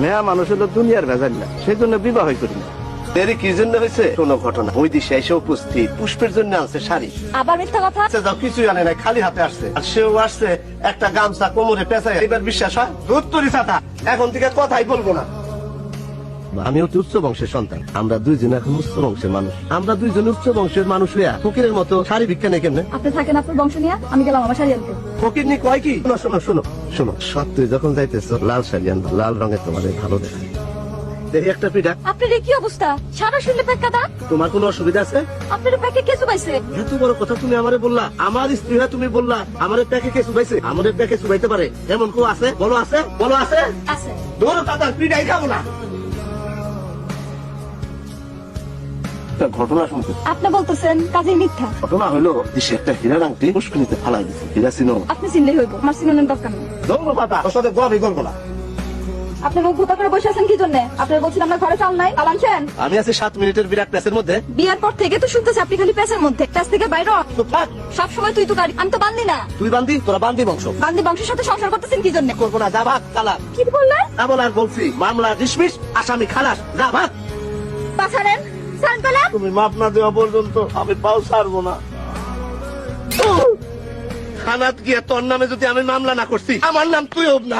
মেয়া মানুষ হলো দুনিয়ার ভেজাল না, সেই জন্য বিবাহ করি না। দেরি কি জন্য হয়েছে কোনো ঘটনা, ওই দিশে এসে উপস্থিত পুষ্পের জন্য আনছে শাড়ি। আবার মিথ্যা কথা। যাও কিছুই আনে নাই, খালি হাতে আসছে। আর সেও আসছে একটা গামছা কোমরে পেঁচায়। এবার বিশ্বাস হয়? উত্তরি ছাতা, এখন থেকে কথাই বলবো না। আমিও তো উচ্চ বংশের সন্তান, আমরা দুইজন এখন উচ্চ বংশের মানুষ। আমরা দুইজন উচ্চ বংশের মানুষ হইয়া ফকিরের মতো শাড়ি ভিক্ষা নেই কেমনে? আপনি থাকেন আপনার বংশ নিয়ে, আমি গেলাম আমার শাড়ি আনতে। ফকির নি কয় কি? শোনো শোনো শোনো শোনো, সত্যি যখন যাইতেছো লাল শাড়ি আনবা, লাল রঙের তোমার ভালো দেখায়। দেখি একটা পিঠা। আপনার কি অবস্থা? সারা শরীরে প্যাক কাদা। তোমার কোনো অসুবিধা আছে? আপনার প্যাকে কে চুবাইছে? এত বড় কথা তুমি আমারে বললা, আমার স্ত্রী হয়ে তুমি বললা আমারে প্যাকে কে চুবাইছে? আমাদের প্যাকে চুবাইতে পারে এমন কেউ আছে? বলো আছে, বলো আছে। আছে। ধরো দাদা, পিঠাই খাবো না। ঘটনা শুনতে আপনি বলতেছেন কাজে মিথ্যা। ঘটনা হলো দেশে একটা হীরার আংটি পুষ্করিতে ফালাই দিচ্ছে। হীরা চিনো? আপনি চিনলেই হইব, আমার চিনানোর দরকার নেই। ধরো দাদা, ওর সাথে গবি করবো না। আপনি মুখ ভুতা করে বসে আছেন কি জন্য? আপনার বলছিলাম আপনার ঘরে চাল নাই, চাল আনছেন? আমি আছি 7 মিনিটের বিরাট প্যাসের মধ্যে। বিয়ার পর থেকে তো শুনতেছি আপনি খালি প্যাসের মধ্যে, প্যাস থেকে বাইরে তো থাক, সব সময় তুই তো গাড়ি। আমি তো বান্দি না। তুই বান্দি, তোরা বান্দি বংশ। বান্দি বংশের সাথে সংসার করতেছেন কি জন্য? করবো না, যা ভাগ চালা। কি বললেন? না বল আর বলছি, মামলা ডিসমিস, আসামি খালাস, যা ভাগ। পাছারেন সান পেলাম। তুমি মাপ না দেওয়া পর্যন্ত আমি পাও ছাড়বো না। থানাত গিয়ে তোর নামে যদি আমি মামলা না করছি, আমার নাম তুই হোক না।